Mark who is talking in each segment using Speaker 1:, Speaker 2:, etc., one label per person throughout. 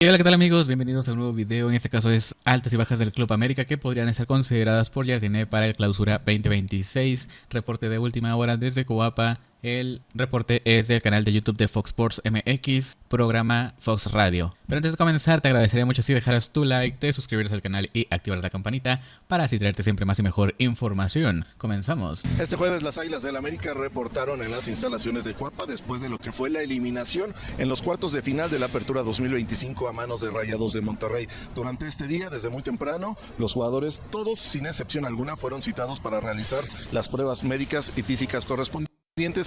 Speaker 1: Y hola, ¿qué tal amigos? Bienvenidos a un nuevo video. En este caso es altas y bajas del Club América que podrían ser consideradas por Jardiné para el Clausura 2026. Reporte de última hora desde Coapa. El reporte es del canal de YouTube de Fox Sports MX, programa Fox Radio. Pero antes de comenzar te agradecería mucho si dejaras tu like, te suscribirse al canal y activar la campanita para así traerte siempre más y mejor información. Comenzamos.
Speaker 2: Este jueves las Águilas del América reportaron en las instalaciones de Coapa después de lo que fue la eliminación en los cuartos de final de la Apertura 2025 a manos de Rayados de Monterrey. Durante este día, desde muy temprano, los jugadores, todos sin excepción alguna, fueron citados para realizar las pruebas médicas y físicas correspondientes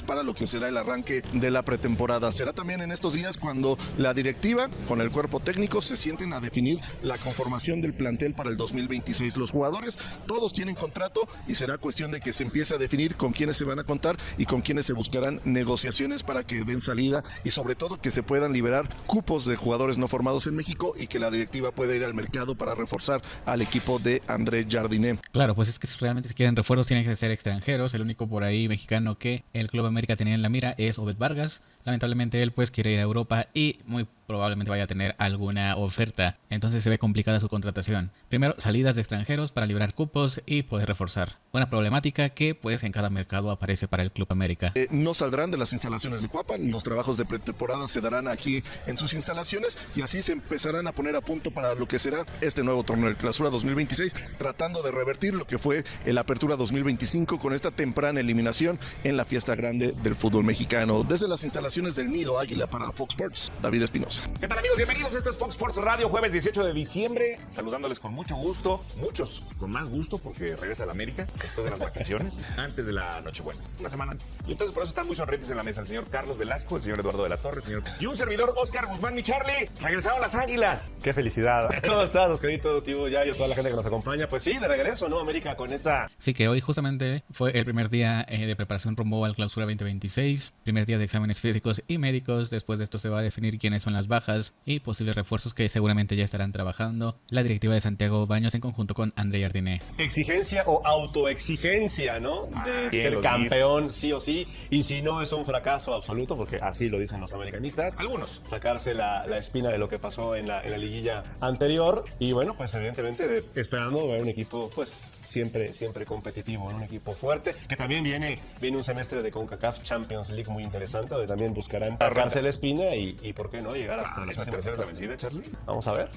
Speaker 2: para lo que será el arranque de la pretemporada. Será también en estos días cuando la directiva con el cuerpo técnico se sienten a definir la conformación del plantel para el 2026. Los jugadores todos tienen contrato y será cuestión de que se empiece a definir con quiénes se van a contar y con quiénes se buscarán negociaciones para que den salida y sobre todo que se puedan liberar cupos de jugadores no formados en México y que la directiva pueda ir al mercado para reforzar al equipo de André Jardiné.
Speaker 1: Claro, pues es que realmente si quieren refuerzos tienen que ser extranjeros. El único por ahí mexicano que el Club América tenía en la mira es Obed Vargas. Lamentablemente él pues quiere ir a Europa y muy probablemente vaya a tener alguna oferta. Entonces se ve complicada su contratación. Primero, salidas de extranjeros para liberar cupos y poder reforzar. Una problemática que pues en cada mercado aparece para el Club América.
Speaker 2: No saldrán de las instalaciones de Coapa. Los trabajos de pretemporada se darán aquí en sus instalaciones y así se empezarán a poner a punto para lo que será este nuevo torneo, el Clausura 2026, tratando de revertir lo que fue el Apertura 2025 con esta temprana eliminación en la fiesta grande del fútbol mexicano. Desde las instalaciones del Nido Águila para Fox Sports, David Espinosa.
Speaker 3: ¿Qué tal amigos? Bienvenidos, esto es Fox Sports Radio, jueves 18 de diciembre, saludándoles con mucho gusto, muchos con más gusto porque regresa a la América después de las vacaciones, antes de la Nochebuena, una semana antes. Y entonces por eso están muy sonrientes en la mesa el señor Carlos Velasco, el señor Eduardo de la Torre, el señor y un servidor Oscar Guzmán, mi Charlie. Regresaron las Águilas.
Speaker 4: ¡Qué felicidad! ¿Cómo estás, Oscarito, tío, Yayo, toda la gente que nos acompaña? Pues sí, de regreso, ¿no? América con esa...
Speaker 1: Sí, que hoy justamente fue el primer día de preparación rumbo al Clausura 2026, primer día de exámenes físicos y médicos. Después de esto se va a definir quiénes son las bajas y posibles refuerzos que seguramente ya estarán trabajando la directiva de Santiago Baños en conjunto con André Jardiné.
Speaker 4: Exigencia o autoexigencia, ¿no? De ser campeón sí o sí, y si no es un fracaso absoluto, porque así lo dicen los americanistas.
Speaker 3: Algunos.
Speaker 4: Sacarse la espina de lo que pasó en la liguilla anterior y bueno, pues evidentemente esperando ver un equipo pues siempre competitivo, ¿no? Un equipo fuerte, que también viene un semestre de CONCACAF Champions League muy interesante, donde también buscarán sacarse la espina y por qué no llegar hasta
Speaker 3: ¿La tercera es la vencida, Charlie?
Speaker 4: Vamos a ver.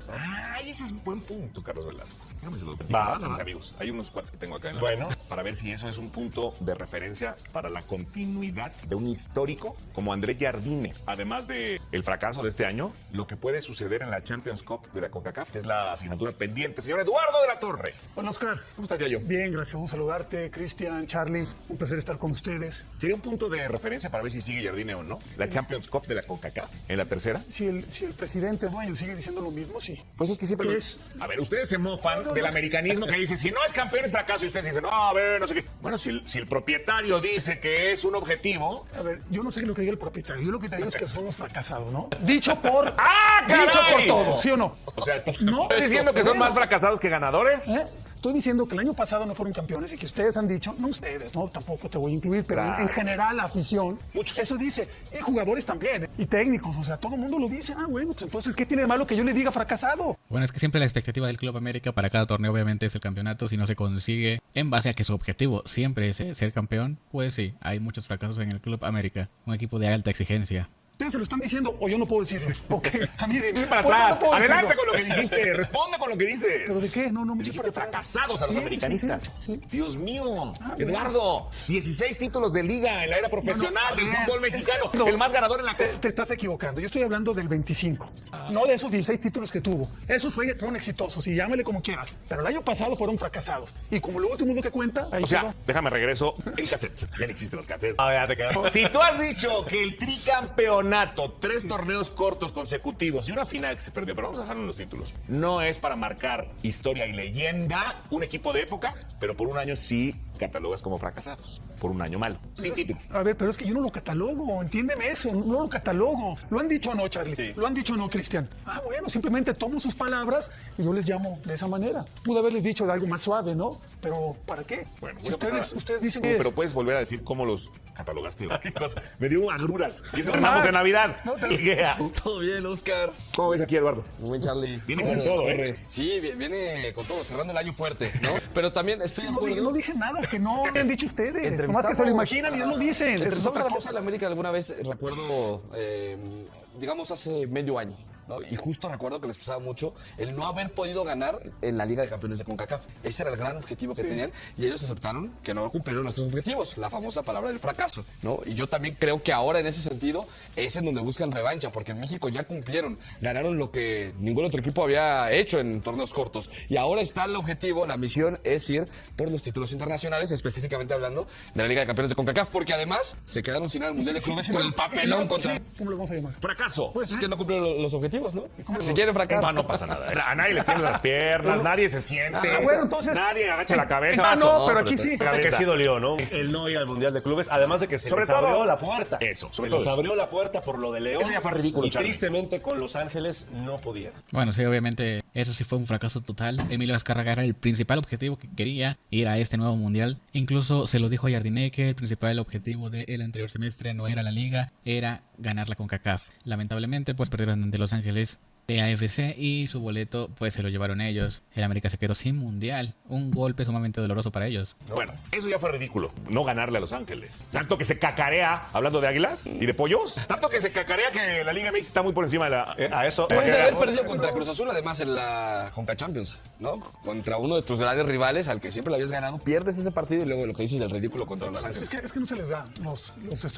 Speaker 3: Ay, ese es un buen punto, Carlos Velasco. Déjame se lo
Speaker 4: Va.
Speaker 3: mis amigos. Hay unos cuates que tengo acá en la
Speaker 4: Bueno.
Speaker 3: mesa para ver si eso es un punto de referencia para la continuidad de un histórico como André Jardiné. Además de el fracaso de este año, lo que puede suceder en la Champions Cup de la CONCACAF, que es la asignatura pendiente. Señor Eduardo de la Torre.
Speaker 5: Hola, Oscar.
Speaker 3: ¿Cómo estás, Yayo?
Speaker 5: Bien, gracias. Un saludarte, Cristian, Charlie. Un placer estar con ustedes.
Speaker 3: ¿Sería un punto de referencia para ver si sigue Jardiné o no? La Champions Cup de la CONCACAF en la tercera.
Speaker 5: Si el presidente dueño sigue diciendo lo mismo, sí.
Speaker 3: Pues es que siempre...
Speaker 5: ¿Qué es?
Speaker 3: A ver, ustedes se mofan del americanismo que dice, si no es campeón es fracaso, y ustedes dicen, no, a ver, no sé qué. Bueno, si el propietario dice que es un objetivo...
Speaker 5: A ver, yo no sé qué es lo que diga el propietario. Yo lo que te digo es que somos fracasados, ¿no? Dicho por...
Speaker 3: ¡Ah, caray!
Speaker 5: Dicho por todos, ¿sí o no?
Speaker 3: O sea, ¿estás
Speaker 5: No,
Speaker 3: diciendo que son más fracasados que ganadores?
Speaker 5: Estoy diciendo que el año pasado no fueron campeones y que ustedes han dicho, no ustedes, no, tampoco te voy a incluir, pero en general la afición,
Speaker 3: Muchos.
Speaker 5: eso dice, y jugadores también, y técnicos, o sea, todo el mundo lo dice. Bueno, pues entonces, ¿qué tiene de malo que yo le diga fracasado?
Speaker 1: Bueno, es que siempre la expectativa del Club América para cada torneo obviamente es el campeonato. Si no se consigue en base a que su objetivo siempre es ser campeón, pues sí, hay muchos fracasos en el Club América, un equipo de alta exigencia.
Speaker 5: Ustedes se lo están diciendo o yo no puedo decirlo. Porque a mí de
Speaker 3: Para
Speaker 5: ¿por qué
Speaker 3: atrás.
Speaker 5: no puedo
Speaker 3: Adelante
Speaker 5: decirlo?
Speaker 3: con lo que dijiste. Responde con lo que dices.
Speaker 5: ¿Pero de qué? No me eches
Speaker 3: Dijiste
Speaker 5: para atrás.
Speaker 3: fracasados a los
Speaker 5: Sí,
Speaker 3: americanistas.
Speaker 5: sí.
Speaker 3: Dios mío.
Speaker 5: bueno.
Speaker 3: Eduardo, 16 títulos de liga en la era profesional del fútbol mexicano.
Speaker 5: No.
Speaker 3: El más ganador en la...
Speaker 5: Te estás equivocando. Yo estoy hablando del 25. No de esos 16 títulos que tuvo. Esos fueron exitosos y llámale como quieras. Pero el año pasado fueron fracasados. Y como lo último es lo que cuenta, ahí
Speaker 3: O sea,
Speaker 5: quedó.
Speaker 3: déjame regreso el cassette. Ya no existen los cassettes.
Speaker 4: Ah, ya te quedas.
Speaker 3: Si tú has dicho que el tricampeonato, 3 torneos cortos consecutivos y una final que se perdió, pero vamos a dejarlo en los títulos, no es para marcar historia y leyenda, un equipo de época, pero por un año sí catalogas como fracasados por un año malo, sin títulos.
Speaker 5: A ver, pero es que yo no lo catalogo, entiéndeme eso, no lo catalogo. Lo han dicho o no, Charlie,
Speaker 4: Sí.
Speaker 5: lo han dicho o no, Cristian. Bueno, simplemente tomo sus palabras y yo les llamo de esa manera. Pude haberles dicho de algo más suave, ¿no? Pero ¿para qué?
Speaker 3: Bueno,
Speaker 5: Si
Speaker 3: no pasa nada.
Speaker 5: ustedes dicen que
Speaker 3: Pero
Speaker 5: es.
Speaker 3: puedes volver a decir cómo los catalogaste. ¿Qué cosa? Me dio agruras. Y eso
Speaker 5: No,
Speaker 3: vamos de
Speaker 5: no.
Speaker 3: Navidad.
Speaker 5: No, te-
Speaker 3: Yeah.
Speaker 6: Todo bien, Oscar.
Speaker 3: ¿Cómo ves aquí, Eduardo?
Speaker 6: Muy buen Charlie.
Speaker 3: Viene con todo, ¿eh?
Speaker 6: Sí, viene con todo, cerrando el año fuerte, ¿no? Pero también estoy de acuerdo.
Speaker 5: No dije nada, que no han dicho ustedes. Nomás que se lo imaginan y no lo dicen. Eso es
Speaker 6: Entrevistamos
Speaker 5: otra
Speaker 6: a la
Speaker 5: cosa.
Speaker 6: mesa de la América alguna vez, recuerdo, digamos hace medio año. ¿No? Y justo recuerdo que les pesaba mucho el no haber podido ganar en la Liga de Campeones de CONCACAF. Ese era el gran objetivo que tenían y ellos aceptaron que no cumplieron esos objetivos, la famosa palabra del fracaso, ¿no? Y yo también creo que ahora en ese sentido es en donde buscan revancha, porque en México ya cumplieron, ganaron lo que ningún otro equipo había hecho en torneos cortos. Y ahora está el objetivo, la misión es ir por los títulos internacionales, específicamente hablando de la Liga de Campeones de CONCACAF, porque además se quedaron sin ir al Mundial de Clubes con el papelón contra...
Speaker 5: ¿Cómo lo vamos a llamar?
Speaker 3: Fracaso.
Speaker 6: Pues es que no cumplieron los objetivos, ¿no? Si quieren fracaso.
Speaker 3: No pasa nada. A nadie le tiemblan las piernas, nadie se siente.
Speaker 5: Bueno, entonces.
Speaker 3: Nadie agacha la cabeza.
Speaker 5: No, pero
Speaker 6: pero
Speaker 5: aquí sí.
Speaker 4: Que sí dolió, ¿no? El no ir al Mundial de Clubes, además de que se
Speaker 3: Sobre
Speaker 4: les
Speaker 3: todo-
Speaker 4: abrió la puerta.
Speaker 3: Eso, sobre
Speaker 4: se
Speaker 3: todo
Speaker 4: les
Speaker 3: eso.
Speaker 4: abrió la puerta por lo de León.
Speaker 3: Eso ya fue ridículo,
Speaker 4: Y
Speaker 3: Charlie.
Speaker 4: tristemente con Los Ángeles no pudieron.
Speaker 1: Bueno, sí, obviamente eso sí fue un fracaso total. Emilio Azcárraga era el principal objetivo que quería ir a este nuevo mundial. Incluso se lo dijo a Jardiné que el principal objetivo del anterior semestre no era la liga, era ganar la CONCACAF. Lamentablemente, pues perdieron ante Los Ángeles de AFC y su boleto pues se lo llevaron ellos. El América se quedó sin mundial, un golpe sumamente doloroso para ellos.
Speaker 3: Bueno, eso ya fue ridículo. No ganarle a Los Ángeles. Tanto que se cacarea, hablando de águilas y de pollos. Tanto que se cacarea que la Liga MX está muy por encima de la...
Speaker 4: A eso.
Speaker 6: Puedes haber perdido contra Cruz Azul, además en la Conca Champions, ¿no? Contra uno de tus grandes rivales al que siempre le habías ganado, pierdes ese partido y luego lo que dices del ridículo contra Los Ángeles.
Speaker 5: Es que no se les da los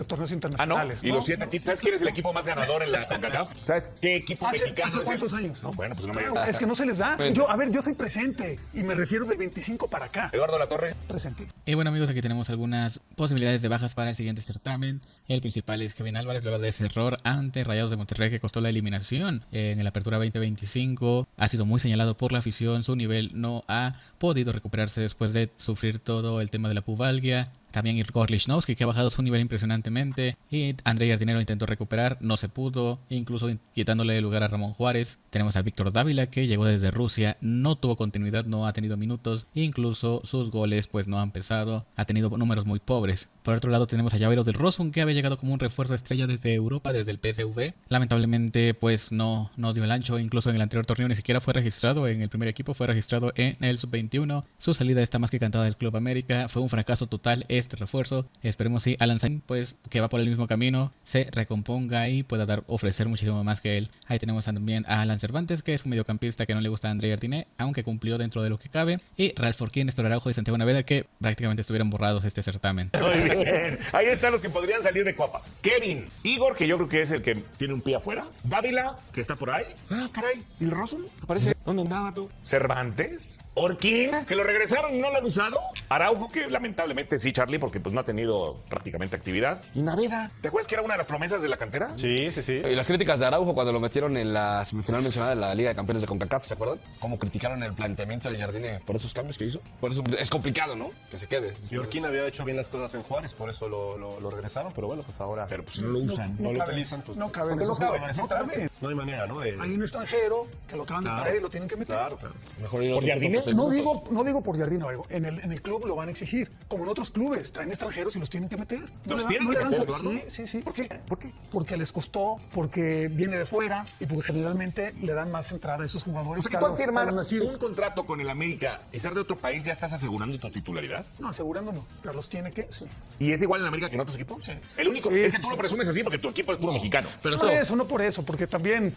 Speaker 5: torneos
Speaker 3: Ah, no.
Speaker 5: internacionales.
Speaker 3: Y los 7 equipos. ¿Sabes quién es el equipo más ganador en la CONCACAF? ¿Sabes qué equipo mexicano
Speaker 5: ¿Hace
Speaker 3: es
Speaker 5: cuántos
Speaker 3: el-
Speaker 5: años?
Speaker 3: No, bueno, pues no me
Speaker 5: Ah,
Speaker 3: digas.
Speaker 5: es que no se les da.
Speaker 6: Bueno.
Speaker 5: Yo soy presente y me refiero del 25 para acá.
Speaker 3: Eduardo Latorre.
Speaker 5: Presente.
Speaker 1: Y bueno amigos, aquí tenemos algunas posibilidades de bajas para el siguiente certamen. El principal es Kevin Álvarez luego de ese error ante Rayados de Monterrey que costó la eliminación en la apertura 2025. Ha sido muy señalado por la afición, su nivel no ha podido recuperarse después de sufrir todo el tema de la pubalgia. También Igor Lichnowsky, que ha bajado su nivel impresionantemente. Y André Jardinero intentó recuperar, no se pudo, incluso quitándole el lugar a Ramón Juárez. Tenemos a Víctor Dávila, que llegó desde Rusia, no tuvo continuidad, no ha tenido minutos. Incluso sus goles pues no han pesado, ha tenido números muy pobres. Por otro lado tenemos a Llavero del Rosun, que había llegado como un refuerzo estrella desde Europa, desde el PSV. Lamentablemente pues no dio el ancho, incluso en el anterior torneo ni siquiera fue registrado en el primer equipo, fue registrado en el Sub-21. Su salida está más que cantada del Club América, fue un fracaso total este refuerzo. Esperemos si Alan Sainz, pues que va por el mismo camino, se recomponga y pueda ofrecer muchísimo más que él. Ahí tenemos también a Alan Cervantes, que es un mediocampista que no le gusta a André Jardiné, aunque cumplió dentro de lo que cabe. Y Ralf Forquín, Néstor Araujo y Santiago Naveda, que prácticamente estuvieron borrados este certamen.
Speaker 3: Muy bien. Ahí están los que podrían salir de Cuapa. Kevin, Igor, que yo creo que es el que tiene un pie afuera. Dávila, que está por ahí. Ah, caray. ¿Y el Rosun? Aparece. ¿Dónde andaba tú? Cervantes. Orquín, que lo regresaron y no lo han usado. Araujo, que lamentablemente sí, Charlie, porque pues no ha tenido prácticamente actividad. Y Naveda, ¿te acuerdas que era una de las promesas de la cantera?
Speaker 4: Sí, sí, sí.
Speaker 6: Y las críticas de Araujo cuando lo metieron en la semifinal mencionada de la Liga de Campeones de CONCACAF, ¿se acuerdan? Cómo criticaron el planteamiento de Jardine por esos cambios que hizo. Por eso es complicado, ¿no? Que se quede.
Speaker 4: Y Orquín había hecho bien las cosas en Juárez, por eso lo regresaron, pero bueno, pues ahora.
Speaker 3: Pero pues no lo usan.
Speaker 4: no lo
Speaker 5: cabe.
Speaker 4: utilizan, pues.
Speaker 5: No cabe.
Speaker 4: ¿Por qué no cabe?
Speaker 5: No cabe.
Speaker 4: No hay manera, ¿no? De-
Speaker 5: Hay un extranjero que lo acaban de
Speaker 4: Claro.
Speaker 5: traer y lo tienen que meter.
Speaker 4: Claro, claro.
Speaker 6: Mejor ir a
Speaker 3: ¿Por
Speaker 6: otro
Speaker 3: Jardine?
Speaker 6: equipo.
Speaker 5: No digo por Jardín o algo. En el club lo van a exigir. Como en otros clubes, traen extranjeros y los tienen que meter.
Speaker 3: ¿Los
Speaker 5: le
Speaker 3: tienen
Speaker 5: le
Speaker 3: que
Speaker 5: dan
Speaker 3: meter,
Speaker 5: por-
Speaker 3: Eduardo?
Speaker 5: Sí.
Speaker 3: ¿Por qué? ¿Por qué?
Speaker 5: Porque les costó, porque viene de fuera y porque generalmente le dan más entrada a esos jugadores.
Speaker 3: O sea, que
Speaker 5: a
Speaker 3: tú al
Speaker 5: los-
Speaker 3: firmar
Speaker 5: a los nacidos.
Speaker 3: un contrato con el América y ser de otro país ya estás asegurando tu titularidad.
Speaker 5: No, asegurando no, pero los tiene que. Sí.
Speaker 3: ¿Y es igual en América que en otros equipos? Sí. El único es que tú lo presumes así porque tu equipo es puro mexicano.
Speaker 6: Pero
Speaker 5: No por eso, porque también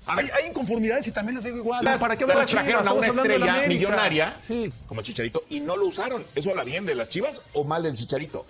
Speaker 3: A ver.
Speaker 5: hay inconformidades y también les digo igual. ¿Para qué
Speaker 3: Pero
Speaker 5: hablar de
Speaker 3: trajeron
Speaker 5: Chivas?
Speaker 3: a una
Speaker 5: Estamos hablando de la
Speaker 3: estrella
Speaker 5: América.
Speaker 3: millonaria
Speaker 5: Sí.
Speaker 3: como Chicharito y no lo usaron. ¿Eso habla bien de las Chivas o mal del Chicharito?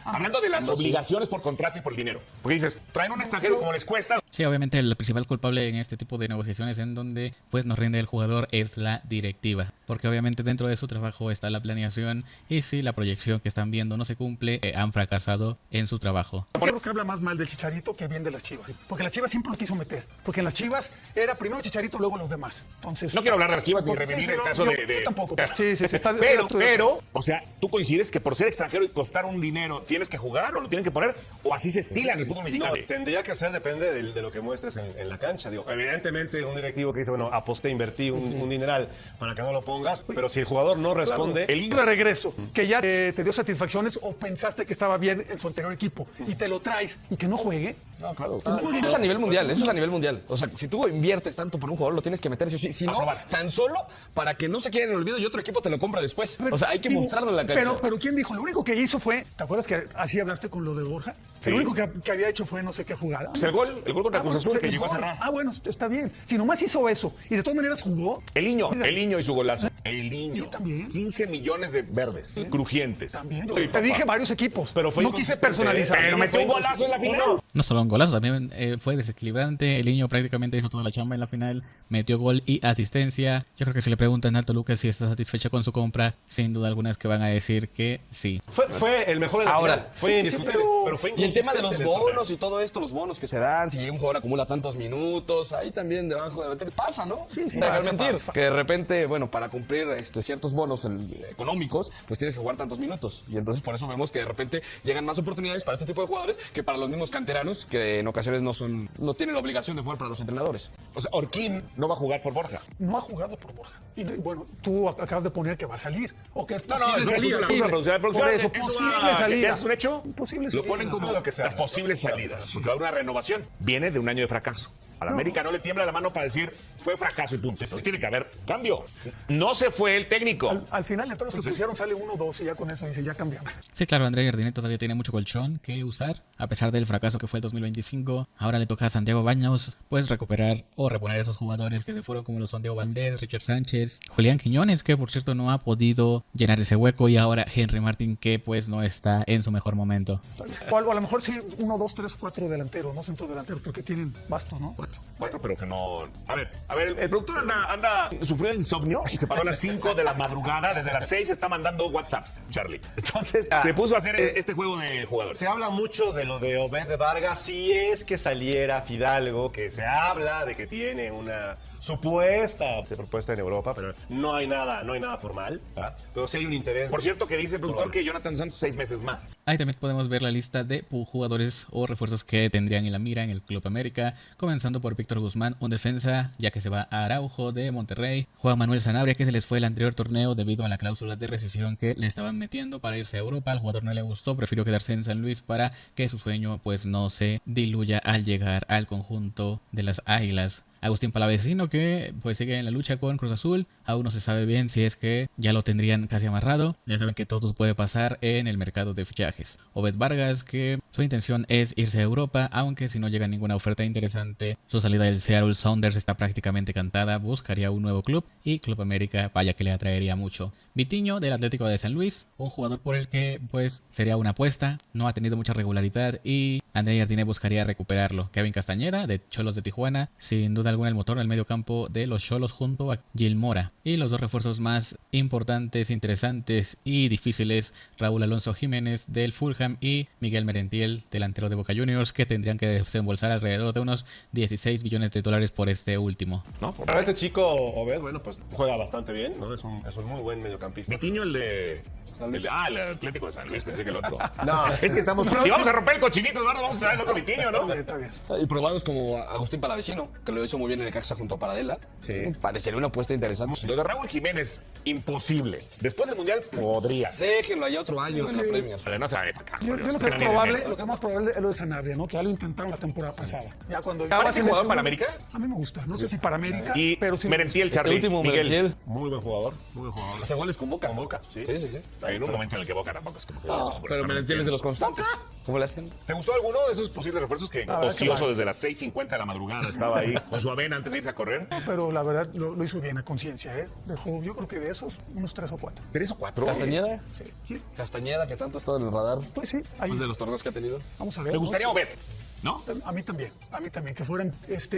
Speaker 3: Hablando de las obligaciones por contrato y por dinero. Porque dices, traen un extranjero como les cuesta.
Speaker 1: Sí, obviamente el principal culpable en este tipo de negociaciones en donde pues nos rinde el jugador es la directiva, porque obviamente dentro de su trabajo está la planeación y si la proyección que están viendo no se cumple, han fracasado en su trabajo.
Speaker 5: Creo que habla más mal del Chicharito que bien de las Chivas, porque las Chivas siempre lo quiso meter, porque en las Chivas era primero Chicharito, luego los demás. Entonces,
Speaker 3: No quiero hablar de las Chivas ni
Speaker 5: porque-
Speaker 3: revivir
Speaker 5: sí,
Speaker 3: el
Speaker 5: no,
Speaker 3: caso
Speaker 5: yo-
Speaker 3: de...
Speaker 5: yo tampoco. Sí, está-
Speaker 3: Pero, o sea, ¿tú coincides que por ser extranjero y costar un dinero tienes que jugar o lo tienen que poner? ¿O así se estila en el fútbol mexicano?
Speaker 4: No, tendría que ser, depende de lo que muestres en la cancha. Digo, evidentemente, un directivo que dice, bueno, aposté, invertí un dineral para que no lo pongas, pero si el jugador no responde.
Speaker 3: El
Speaker 5: de regreso, que ya te dio satisfacciones o pensaste que estaba bien en su anterior equipo y te lo traes y que no juegue.
Speaker 6: No, claro. Eso es a nivel mundial, eso es a nivel mundial. O sea, si tú inviertes tanto por un jugador, lo tienes que meter, sí o sí. Si no, tan solo para que no se quede en el olvido y otro equipo te lo compra después. O sea, hay que
Speaker 5: Digo,
Speaker 6: mostrarlo en la cancha.
Speaker 5: pero ¿quién dijo? Lo único que hizo fue, ¿te acuerdas que así hablaste con lo de Borja?
Speaker 3: Sí.
Speaker 5: Lo único que había hecho fue no sé qué jugada.
Speaker 3: Pues el gol contra Cruz Azul que llegó a cerrar.
Speaker 5: Ah, bueno, está bien. Si nomás hizo eso y de todas maneras jugó.
Speaker 3: El niño y su golazo. El niño.
Speaker 5: Sí, también.
Speaker 3: 15 millones de verdes, crujientes.
Speaker 5: También.
Speaker 3: Ay,
Speaker 5: Te
Speaker 3: papá.
Speaker 5: dije varios equipos.
Speaker 4: Pero fue
Speaker 5: no quise
Speaker 4: inconsistente,
Speaker 5: personalizar.
Speaker 3: Pero metió un golazo en la final.
Speaker 1: No solo un golazo, también fue desequilibrante. El niño prácticamente hizo toda la chamba en la final, metió gol y asistencia. Yo creo que si le preguntan a Toluca si está satisfecha con su compra, sin duda alguna es que van a decir que sí.
Speaker 4: Fue el mejor de la
Speaker 6: Ahora,
Speaker 4: final. Fue indiscutible, pero fue
Speaker 6: Y el tema de los
Speaker 4: inconsistente en el
Speaker 6: bonos y todo esto, los bonos que se dan, si un jugador acumula tantos minutos, ahí también debajo de repente pasa, ¿no?
Speaker 5: Sí,
Speaker 6: Dejar
Speaker 5: pasa,
Speaker 6: mentir.
Speaker 5: pasa.
Speaker 6: Que de repente, bueno, para cumplir ciertos bonos económicos, pues tienes que jugar tantos minutos. Y entonces por eso vemos que de repente llegan más oportunidades para este tipo de jugadores que para los mismos canteranos, que en ocasiones no tienen la obligación de jugar para los entrenadores.
Speaker 3: O sea, Orquín no va a jugar por Borja.
Speaker 5: No ha jugado por Borja. Y bueno, tú acabas de poner que va a salir. O que es
Speaker 3: No,
Speaker 5: posible
Speaker 3: eso lo
Speaker 5: salida.
Speaker 3: puso la producción. La producción,
Speaker 5: Por eso,
Speaker 3: eso
Speaker 5: posible
Speaker 3: va-
Speaker 5: salida.
Speaker 3: ¿ya es un hecho?
Speaker 5: Posible
Speaker 3: Lo
Speaker 5: salida.
Speaker 3: ponen como
Speaker 4: lo que sea.
Speaker 3: las posibles salidas. Porque va a haber una renovación. Viene de un año de fracaso. A la América no le tiembla la mano para decir fue fracaso y punto. Entonces tiene que haber cambio. No se fue el técnico.
Speaker 5: Al final de todos los que pusieron sale 1-2 y ya con eso dice, ya cambiamos.
Speaker 1: Sí, claro, André Jardine todavía tiene mucho colchón que usar, a pesar del fracaso que fue el 2025. Ahora le toca a Santiago Baños, pues recuperar o reponer a esos jugadores que se fueron, como los son Diego Valdés, Richard Sánchez, Julián Quiñones, que por cierto no ha podido llenar ese hueco, y ahora Henry Martin, que pues no está en su mejor momento.
Speaker 5: O a lo mejor sí, 1, 2, 3, 4 delanteros, no centros delanteros, porque tienen basto, ¿no?
Speaker 3: Cuatro, pero que no. A ver, el productor anda sufrió insomnio y se paró a las 5 de la madrugada. Desde las 6 está mandando WhatsApps, Charlie. Entonces se puso a hacer este juego de jugadores.
Speaker 4: Se habla mucho de lo de Obed de Vargas, si es que saliera Fidalgo, que se habla de que tiene una supuesta propuesta en Europa, pero no hay nada formal, ¿verdad? Pero sí hay un interés.
Speaker 3: Por cierto, que dice el productor que Jonathan Santos 6 meses más.
Speaker 1: Ahí también podemos ver la lista de jugadores o refuerzos que tendrían en la mira en el Club América, comenzando por Víctor Guzmán, un defensa, ya que se va a Araujo de Monterrey, Juan Manuel Sanabria, que se les fue el anterior torneo debido a la cláusula de rescisión que le estaban metiendo para irse a Europa. Al jugador no le gustó, prefirió quedarse en San Luis para que su sueño pues no se diluya al llegar al conjunto de las Águilas. Agustín Palavecino, que pues sigue en la lucha con Cruz Azul. Aún no se sabe bien si es que ya lo tendrían casi amarrado. Ya saben que todo puede pasar en el mercado de fichajes. Obed Vargas, que su intención es irse a Europa, aunque si no llega ninguna oferta interesante, su salida del Seattle Sounders está prácticamente cantada. Buscaría un nuevo club y Club América, vaya que le atraería mucho. Vitiño, del Atlético de San Luis, un jugador por el que pues sería una apuesta. No ha tenido mucha regularidad y André Jardine buscaría recuperarlo. Kevin Castañeda, de Xolos de Tijuana, sin duda alguna el motor en el medio campo de los Xolos junto a Gil Mora. Y los dos refuerzos más importantes, interesantes y difíciles, Raúl Alonso Jiménez del Fulham y Miguel Merentiel, delantero de Boca Juniors, que tendrían que desembolsar alrededor de unos 16 billones de dólares por este último.
Speaker 3: ¿No?
Speaker 4: Pero este chico, Obed, bueno, pues juega bastante bien, ¿no? Es un muy buen mediocampista.
Speaker 3: Vitiño, el Atlético de San Luis, pensé que el otro.
Speaker 6: No.
Speaker 3: Es que estamos. Si vamos a romper el cochinito, Eduardo, vamos a traer el otro Vitiño, ¿no?
Speaker 5: Está bien.
Speaker 6: Y probados como Agustín Palavecino, que lo hizo muy bien en el Caxa junto a Paradela.
Speaker 4: Sí.
Speaker 6: Parecería una apuesta interesante.
Speaker 3: Lo de Raúl Jiménez, imposible. Después del Mundial, podría ser.
Speaker 6: Déjenlo allá otro año en la Premier.
Speaker 3: Pero no se va a ir para acá.
Speaker 5: Yo lo que es probable, lo que es más probable es lo de Sanabria, ¿no? Que ya lo intentaron la temporada pasada. Ya cuando ya
Speaker 3: ¿Parece
Speaker 5: vas en
Speaker 3: jugador
Speaker 5: el
Speaker 3: para
Speaker 5: segundo-
Speaker 3: América?
Speaker 5: A mí me gusta. No sé si para América,
Speaker 3: Y
Speaker 5: pero sí.
Speaker 3: Merentiel,
Speaker 6: El
Speaker 3: Charlie.
Speaker 6: último,
Speaker 3: Miguel.
Speaker 6: Merentiel.
Speaker 4: Muy buen jugador, muy buen jugador.
Speaker 6: Hace goles con Boca.
Speaker 4: Con Boca, sí.
Speaker 6: Sí, sí, sí.
Speaker 3: En un momento en el que Boca tampoco es como que.
Speaker 6: Pero Merentiel es de los constantes. ¿Cómo le hacen?
Speaker 3: ¿Te gustó alguno de esos posibles refuerzos que ocioso desde las 6:50 de la madrugada estaba ahí con su avena antes de irse a correr?
Speaker 5: Pero la verdad lo hizo bien a conciencia, ¿eh? Dejó, yo creo que de esos, unos 3 o 4.
Speaker 3: ¿3 o 4?
Speaker 6: Castañeda.
Speaker 5: Sí.
Speaker 6: Castañeda, que tanto ha estado en el radar.
Speaker 5: Pues sí, ahí
Speaker 6: Pues de los torneos que ha tenido.
Speaker 5: vamos a ver.
Speaker 3: Me
Speaker 5: ¿no?
Speaker 3: gustaría Obed. ¿no?
Speaker 5: A mí también, que fueran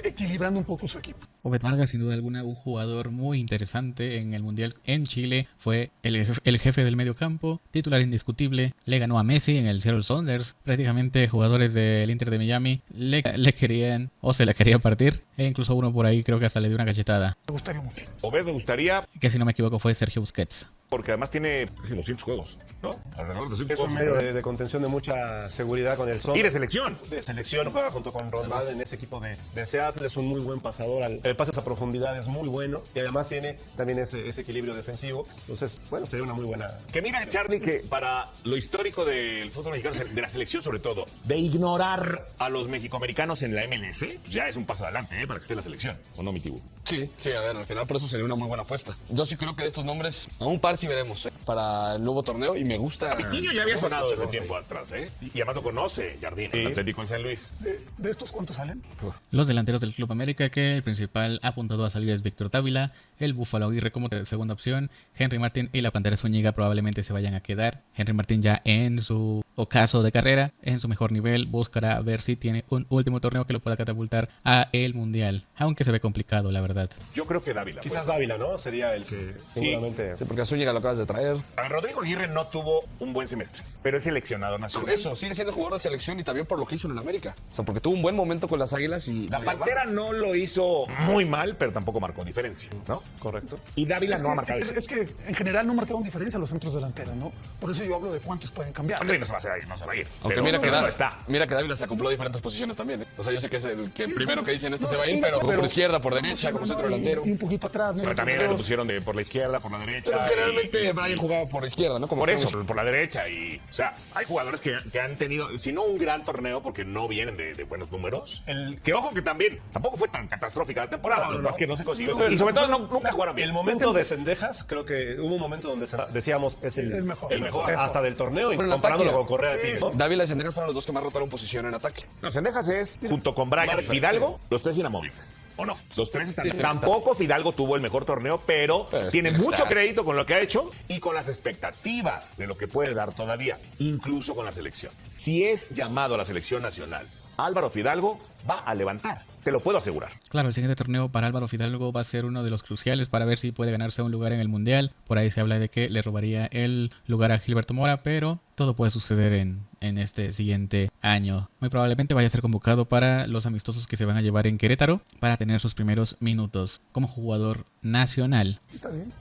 Speaker 5: equilibrando un poco su equipo.
Speaker 1: Obed Vargas, sin duda alguna, un jugador muy interesante en el Mundial en Chile. Fue el jefe del medio campo, titular indiscutible. Le ganó a Messi en el Seattle Sounders. Prácticamente jugadores del Inter de Miami le querían o se le quería partir. E incluso uno por ahí creo que hasta le dio una cachetada.
Speaker 5: Me gustaría mucho.
Speaker 3: Obed me gustaría,
Speaker 1: Que si no me equivoco fue Sergio Busquets.
Speaker 3: porque además tiene casi 200 juegos, ¿no? Alrededor de 200
Speaker 4: Es un
Speaker 3: juegos.
Speaker 4: medio de contención de mucha seguridad con el
Speaker 3: Y de selección.
Speaker 4: de selección, juega junto con Ronaldo en ese equipo de Seattle, es un muy buen pasador, el pase a profundidad es muy bueno y además tiene también ese equilibrio defensivo, entonces, bueno, sería una muy buena...
Speaker 3: Que mira, Charlie, que para lo histórico del fútbol mexicano, de la selección sobre todo, de ignorar a los mexicoamericanos en la MLS, pues ya es un paso adelante, para que esté la selección, ¿o no, mi tío?
Speaker 6: Sí, a ver, al final por eso sería una muy buena apuesta. Yo sí creo que de estos nombres, a un par sí veremos, para el nuevo torneo y me gusta.
Speaker 3: Vitinho ya había
Speaker 6: cómo
Speaker 3: sonado
Speaker 6: se
Speaker 3: desde
Speaker 6: escucha
Speaker 3: tiempo atrás, Y además lo conoce Jardín, el Atlético en San Luis.
Speaker 5: ¿De estos cuántos salen?
Speaker 1: Los delanteros del Club América, que el principal apuntado a salir es Víctor Dávila, el Búfalo Aguirre como segunda opción, Henry Martín y la Pantera Zúñiga probablemente se vayan a quedar. Henry Martín ya en su ocaso de carrera, en su mejor nivel, buscará ver si tiene un último torneo que lo pueda catapultar a el Mundial, aunque se ve complicado, la verdad.
Speaker 3: Yo creo que Dávila.
Speaker 4: Quizás Dávila, ¿no? Sería el que seguramente...
Speaker 6: Sí, porque a Zúñiga lo acabas de traer.
Speaker 3: A ver, Rodrigo Aguirre no tuvo un buen semestre, pero es seleccionador nacional.
Speaker 6: Eso, sigue siendo jugador de selección y también por lo que hizo en el América. O sea, porque tuvo un buen momento con las Águilas y...
Speaker 3: La Pantera no lo hizo muy mal, pero tampoco marcó diferencia, ¿no?
Speaker 4: Correcto.
Speaker 3: Y Dávila no ha marcado
Speaker 5: Es que en general no marcaron diferencia los centros delanteros, ¿no? Por eso yo hablo de cuántos pueden cambiar.
Speaker 3: André no se va a ir, no se va a ir.
Speaker 6: Aunque
Speaker 3: Pero
Speaker 6: mira,
Speaker 3: no está.
Speaker 6: mira que Dávila se acopló a diferentes posiciones también. O sea, yo sé que es el que primero que dicen se va a ir, pero por izquierda, por derecha, como centro delantero.
Speaker 5: Y un poquito atrás. ¿no?
Speaker 3: Pero también lo pusieron por la izquierda, por la derecha.
Speaker 6: Pero generalmente Brian jugaba por izquierda, ¿no? Como
Speaker 3: Por
Speaker 6: estamos-
Speaker 3: eso, por la derecha. Y, o sea, hay jugadores que han tenido, si no un gran torneo, porque no vienen de buenos números. Que ojo que también, tampoco fue tan catastrófica la temporada, lo más que no se consiguió. Y sobre todo nunca jugaron bien.
Speaker 4: El momento de Cendejas, creo que hubo un momento donde decíamos es el mejor hasta del torneo y
Speaker 6: Bueno,
Speaker 4: comparándolo
Speaker 6: ataque.
Speaker 4: con Correa de Tigres, ¿no?
Speaker 6: Dávila y Sendejas fueron los dos que más rotaron posición en ataque.
Speaker 3: No, Cendejas es, junto con Brian Fidalgo, los tres inamovibles. ¿O no? Los tres están.
Speaker 6: Sí,
Speaker 3: Tampoco Fidalgo tuvo el mejor torneo, pero tiene mucho crédito con lo que ha hecho y con las expectativas de lo que puede dar todavía, incluso con la selección. Si es llamado a la selección nacional, Álvaro Fidalgo va a levantar, te lo puedo asegurar.
Speaker 1: Claro, el siguiente torneo para Álvaro Fidalgo va a ser uno de los cruciales para ver si puede ganarse un lugar en el Mundial. Por ahí se habla de que le robaría el lugar a Gilberto Mora, pero todo puede suceder en este siguiente año. Muy probablemente vaya a ser convocado para los amistosos que se van a llevar en Querétaro para tener sus primeros minutos como jugador nacional.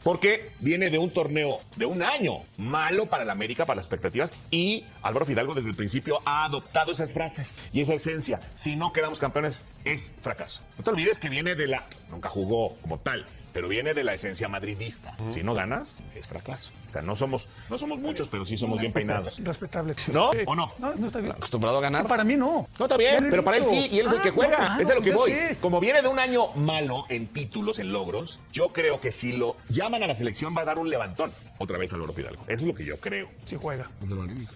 Speaker 3: Porque viene de un torneo de un año malo para el América, para las expectativas, y Álvaro Fidalgo desde el principio ha adoptado esas frases y esa esencia. Si no quedamos campeones, es fracaso. No te olvides que viene de nunca jugó como tal, pero viene de la esencia madridista. Si no ganas, es fracaso. O sea, no somos muchos, pero sí somos bien peinados.
Speaker 5: Respetable.
Speaker 3: ¿No? ¿O no?
Speaker 5: No está bien.
Speaker 6: Acostumbrado a ganar.
Speaker 5: Para mí no.
Speaker 3: No, está bien,
Speaker 5: Ya le he
Speaker 3: pero para él
Speaker 5: dicho.
Speaker 3: sí, y él es el que juega.
Speaker 5: Claro,
Speaker 3: Es de lo que
Speaker 5: ya
Speaker 3: voy.
Speaker 5: sé.
Speaker 3: Como viene de un año malo en títulos, en logros, yo creo que si lo llaman a la selección va a dar un levantón. Otra vez Álvaro Fidalgo. Eso es lo que yo creo.
Speaker 5: Si juega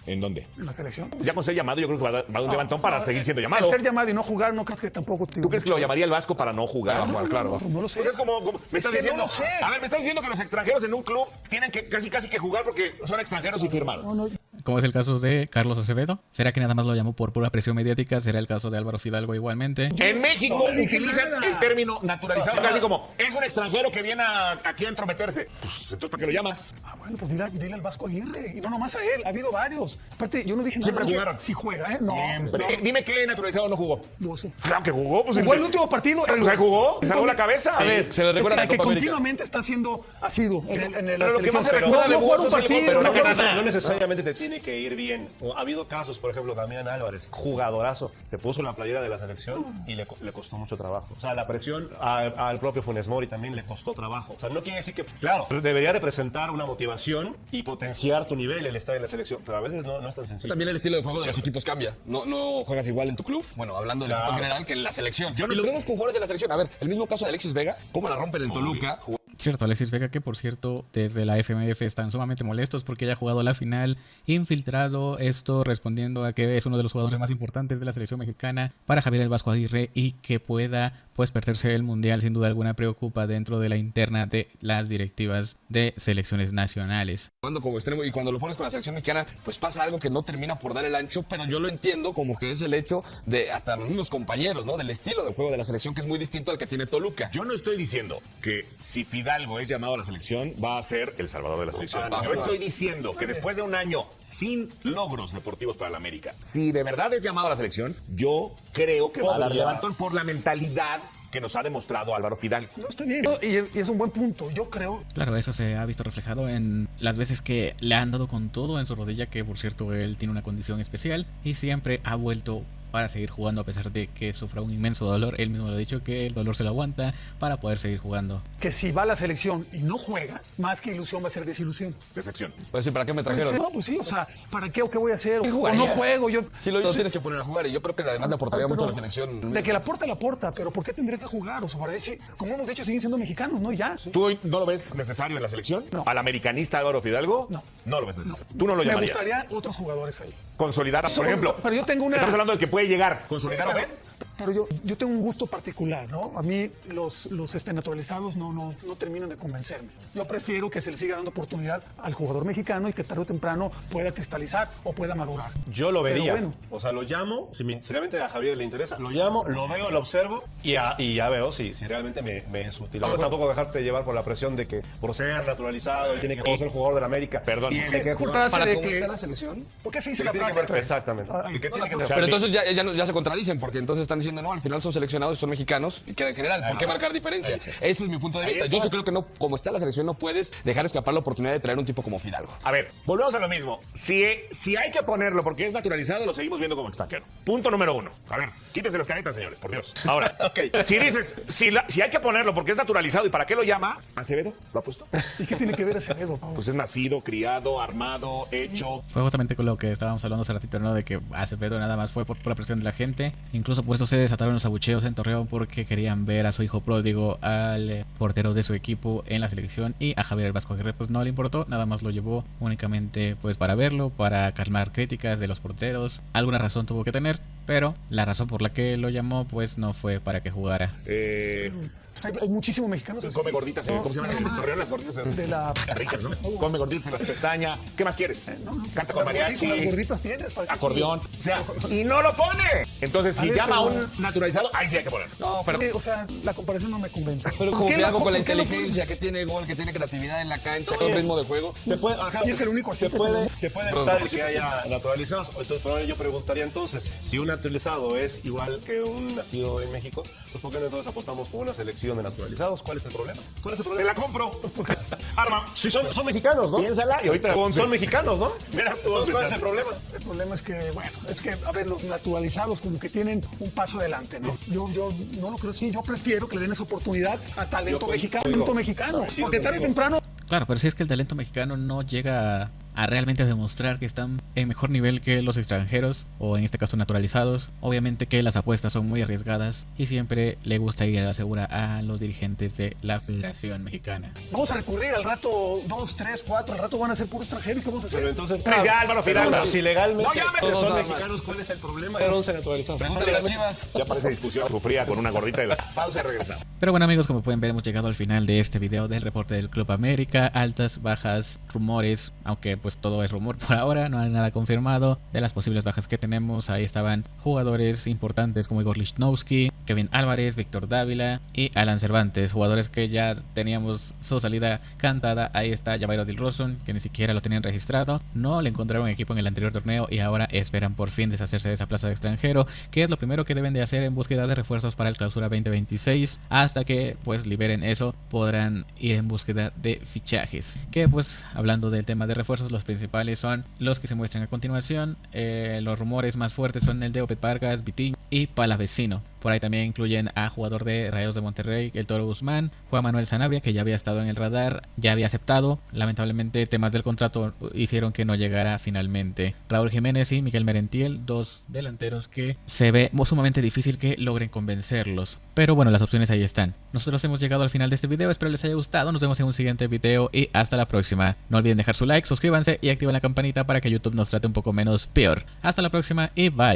Speaker 3: ¿En dónde?
Speaker 5: en la selección.
Speaker 3: Ya con ser llamado, yo creo que va a dar un levantón para seguir siendo llamado.
Speaker 5: El ser llamado y no jugar, no crees que tampoco te...
Speaker 3: ¿Tú crees que lo llamaría el Vasco para no jugar?
Speaker 5: Claro. No lo sé.
Speaker 3: Pues es como me estás
Speaker 5: que no
Speaker 3: diciendo.
Speaker 5: lo sé.
Speaker 3: A ver, me estás diciendo que los extranjeros en un club tienen que casi que jugar porque son extranjeros y firmaron.
Speaker 1: Como es el caso de Carlos Acevedo. ¿Será que nada más lo llamó por pura presión mediática? ¿Será el caso de Álvaro Fidalgo igualmente?
Speaker 3: En México
Speaker 5: no dije
Speaker 3: utilizan
Speaker 5: nada.
Speaker 3: el término naturalizado casi como es un extranjero que viene aquí a entrometerse. Pues entonces, ¿para qué lo llamas?
Speaker 5: Bueno, pues dile al Vasco Aguirre. Y no nomás a él, ha habido varios. Aparte, yo no dije nada.
Speaker 3: Siempre
Speaker 5: dije,
Speaker 3: jugaron.
Speaker 5: Si juega, ¿eh? No.
Speaker 3: Siempre. Dime qué naturalizado no jugó.
Speaker 5: No sé.
Speaker 3: Claro que jugó, pues
Speaker 5: Jugó el último partido.
Speaker 3: Pues ahí jugó, se sacó la cabeza.
Speaker 6: A ver, se le recuerda
Speaker 5: el
Speaker 6: la
Speaker 5: que
Speaker 6: Copa América.
Speaker 5: continuamente está siendo asiduo en el
Speaker 3: Pero lo que más se
Speaker 5: selección.
Speaker 3: recuerda de
Speaker 5: no jugar
Speaker 3: Buoso
Speaker 5: un
Speaker 3: es el gol,
Speaker 5: partido.
Speaker 3: pero
Speaker 5: no
Speaker 3: no
Speaker 4: No necesariamente te tiene que ir bien. Ha habido casos, por ejemplo, Damián Álvarez, jugadorazo, se puso la playera de la selección y le costó mucho trabajo. O sea, la presión al propio Funes Mori también le costó trabajo. O sea, no quiere decir que, claro, debería representar una motivación y potenciar tu nivel el estar en la selección, pero a veces no es tan sencillo.
Speaker 6: También el estilo de juego de los equipos cambia. No juegas igual en tu club. Bueno, hablando del equipo en general que en la selección. Y lo vemos con jugadores de la selección. A ver, el mismo caso de Alexis Vega, cómo la rompen en Toluca.
Speaker 1: Cierto, Alexis Vega, que por cierto desde la FMF están sumamente molestos porque haya jugado la final infiltrado, esto respondiendo a que es uno de los jugadores más importantes de la selección mexicana para Javier el Vasco Aguirre, y que pueda pues perderse el mundial sin duda alguna preocupa dentro de la interna de las directivas de selecciones nacionales.
Speaker 6: Jugando como extremo, y cuando lo pones con la selección mexicana, pues pasa algo que no termina por dar el ancho, pero yo lo entiendo como que es el hecho de hasta los mismos compañeros, ¿no? Del estilo de juego de la selección, que es muy distinto al que tiene Toluca.
Speaker 3: Yo no estoy diciendo que si Fidalgo es llamado a la selección va a ser el salvador de la selección. Yo estoy diciendo que después de un año sin logros deportivos para la América, si de verdad es llamado a la selección, yo creo que va a dar levantón por la mentalidad que nos ha demostrado Álvaro Fidalgo.
Speaker 5: No, está bien. Y es un buen punto. Yo creo.
Speaker 1: Claro, eso se ha visto reflejado en las veces que le han dado con todo en su rodilla, que por cierto él tiene una condición especial y siempre ha vuelto para seguir jugando a pesar de que sufra un inmenso dolor. Él mismo lo ha dicho, que el dolor se lo aguanta para poder seguir jugando.
Speaker 5: Que si va a la selección y no juega, más que ilusión va a ser desilusión.
Speaker 3: Decepción.
Speaker 6: Pues sí, ¿para qué me trajeron?
Speaker 5: No, pues sí, o sea, ¿para qué o qué voy a hacer? O
Speaker 6: jugaría?
Speaker 5: no juego. Yo,
Speaker 6: Sí, lo tienes que poner a jugar, y yo creo que además le aportaría mucho a la selección.
Speaker 5: De que la aporta, pero ¿por qué tendría que jugar? O sea, parece, como hemos dicho, siguen siendo mexicanos, ¿no? Ya.
Speaker 3: ¿Tú hoy no lo ves necesario en la selección?
Speaker 5: No.
Speaker 3: ¿Al americanista Álvaro Fidalgo?
Speaker 5: No.
Speaker 3: No lo ves necesario. ¿Tú no lo
Speaker 5: Me
Speaker 3: llamarías?
Speaker 5: gustaría otros jugadores ahí.
Speaker 3: Consolidar, por ejemplo.
Speaker 5: Pero yo tengo una.
Speaker 3: Estamos hablando del que puede llegar. Consolidar a Ben.
Speaker 5: Pero yo tengo un gusto particular, ¿no? A mí los naturalizados no terminan de convencerme. Yo prefiero que se le siga dando oportunidad al jugador mexicano y que tarde o temprano pueda cristalizar o pueda madurar.
Speaker 4: Yo lo vería.
Speaker 5: Pero bueno.
Speaker 4: O sea, lo llamo, si seriamente a Javier le interesa, lo llamo, lo veo, lo observo y ya veo si realmente me es útil. No, tampoco dejarte llevar por la presión de que por ser naturalizado él tiene que ser jugador de la América.
Speaker 3: Perdón.
Speaker 4: Tiene que
Speaker 5: Es
Speaker 4: jugar.
Speaker 5: frase
Speaker 6: ¿Para
Speaker 5: de
Speaker 6: cómo
Speaker 5: que-
Speaker 6: está la selección?
Speaker 5: ¿Por qué se dice
Speaker 4: Que
Speaker 5: la
Speaker 4: tiene que
Speaker 5: frase?
Speaker 4: ver- exactamente.
Speaker 5: Ay,
Speaker 4: Que tiene que
Speaker 6: Pero entonces ya se contradicen, porque entonces están diciendo, no, al final son seleccionados y son mexicanos, y queda en general. ¿Por qué marcar diferencia? Ese es mi punto de vista. Yo sí creo que no, como está la selección, no puedes dejar escapar la oportunidad de traer un tipo como Fidalgo.
Speaker 3: A ver, volvemos a lo mismo. Si hay que ponerlo porque es naturalizado, lo seguimos viendo como extranjero. Punto número 1. A ver, quítense las caretas, señores, por Dios. Ahora, si dices, si hay que ponerlo porque es naturalizado, ¿y para qué lo llama? ¿Acevedo? ¿Lo ha puesto?
Speaker 5: ¿Y qué tiene que ver Acevedo?
Speaker 3: Pues es nacido, criado, armado, hecho.
Speaker 1: Fue justamente con lo que estábamos hablando hace ratito, ¿no? De que Acevedo nada más fue por la presión de la gente. Incluso por eso se desataron los abucheos en Torreón, porque querían ver a su hijo pródigo, al portero de su equipo en la selección, y a Javier el Vasco Aguirre pues no le importó, nada más lo llevó únicamente pues para verlo, para calmar críticas de los porteros. Alguna razón tuvo que tener, pero la razón por la que lo llamó pues no fue para que jugara.
Speaker 5: O sea, hay muchísimos mexicanos.
Speaker 3: Come gorditas, ¿cómo se llaman? En Torreón las gorditas
Speaker 5: De la.
Speaker 3: ricas, ¿no? Come gorditas, las pestañas. ¿Qué más quieres? Canta con
Speaker 5: Las
Speaker 3: mariachi,
Speaker 5: gorditas tienes. ¿para qué?
Speaker 3: acordeón. O sea, y no lo pone. Entonces, si
Speaker 5: A ver,
Speaker 3: llama a
Speaker 5: pero-
Speaker 3: un naturalizado, ahí sí hay que ponerlo.
Speaker 6: No, pero
Speaker 5: O sea, la comparación no me convence.
Speaker 6: Pero como
Speaker 5: ¿Por qué
Speaker 6: Fidalgo
Speaker 5: lo-
Speaker 6: con la
Speaker 5: por qué lo
Speaker 6: inteligencia, que tiene gol, que tiene creatividad en la cancha, con ritmo de juego.
Speaker 5: Y es el único
Speaker 4: te
Speaker 5: agente
Speaker 4: puede,
Speaker 5: que-
Speaker 4: te puede gustar el que haya naturalizados. Entonces, pero yo preguntaría entonces, si un naturalizado es igual que un nacido en México, pues ¿por qué no entonces apostamos por una selección de naturalizados? ¿Cuál es el problema? ¿Cuál es el
Speaker 3: Te
Speaker 4: problema?
Speaker 3: la compro. Arma.
Speaker 4: Si son mexicanos, ¿no?
Speaker 3: Piénsala y ahorita
Speaker 4: Son mexicanos, ¿no?
Speaker 3: Verás tú.
Speaker 4: Entonces, ¿cuál es el problema?
Speaker 5: El problema es que, bueno, a ver, los naturalizados como que tienen un paso adelante, ¿no? Yo no lo creo así. Yo prefiero que le den esa oportunidad a talento mexicano. Porque tarde o temprano.
Speaker 1: Claro, pero si es que el talento mexicano no llega a realmente demostrar que están en mejor nivel que los extranjeros, o en este caso naturalizados. Obviamente que las apuestas son muy arriesgadas y siempre le gusta ir a la segura a los dirigentes de la Federación Mexicana.
Speaker 5: Vamos a recurrir al rato 2, 3, 4, al rato van a ser puro extranjero. ¿Y qué vamos a hacer?
Speaker 4: Pero entonces,
Speaker 3: Ya, Álvaro Fidalgo.
Speaker 4: pero si legalmente
Speaker 3: No llames.
Speaker 4: todos son
Speaker 6: Nada más.
Speaker 4: mexicanos, ¿cuál es el problema de 11 naturalizados?
Speaker 6: Pregúntale a las Chivas.
Speaker 3: Ya parece discusión fría con una gordita de la pausa y regresamos.
Speaker 1: Pero bueno amigos, como pueden ver hemos llegado al final de este video del reporte del Club América. Altas, bajas, rumores, aunque pues todo es rumor por ahora, no hay nada confirmado de las posibles bajas que tenemos. Ahí estaban jugadores importantes como Igor Lichnowsky, Kevin Álvarez, Víctor Dávila y Alan Cervantes, jugadores que ya teníamos su salida cantada. Ahí está Javairo Dilrosun, que ni siquiera lo tenían registrado, no le encontraron equipo en el anterior torneo y ahora esperan por fin deshacerse de esa plaza de extranjero, que es lo primero que deben de hacer en búsqueda de refuerzos para el Clausura 2026. Hasta que pues liberen eso, podrán ir en búsqueda de fichajes, que pues hablando del tema de refuerzos, los principales son los que se muestran a continuación. Los rumores más fuertes son el de Opet Vargas, Vitinho y Palavecino. Por ahí también también incluyen a jugador de Rayados de Monterrey, el Toro Guzmán, Juan Manuel Sanabria, que ya había estado en el radar, ya había aceptado. Lamentablemente temas del contrato hicieron que no llegara finalmente. Raúl Jiménez y Miguel Merentiel, dos delanteros que se ve sumamente difícil que logren convencerlos. Pero bueno, las opciones ahí están. Nosotros hemos llegado al final de este video, espero les haya gustado. Nos vemos en un siguiente video y hasta la próxima. No olviden dejar su like, suscríbanse y activen la campanita para que YouTube nos trate un poco menos peor. Hasta la próxima y bye.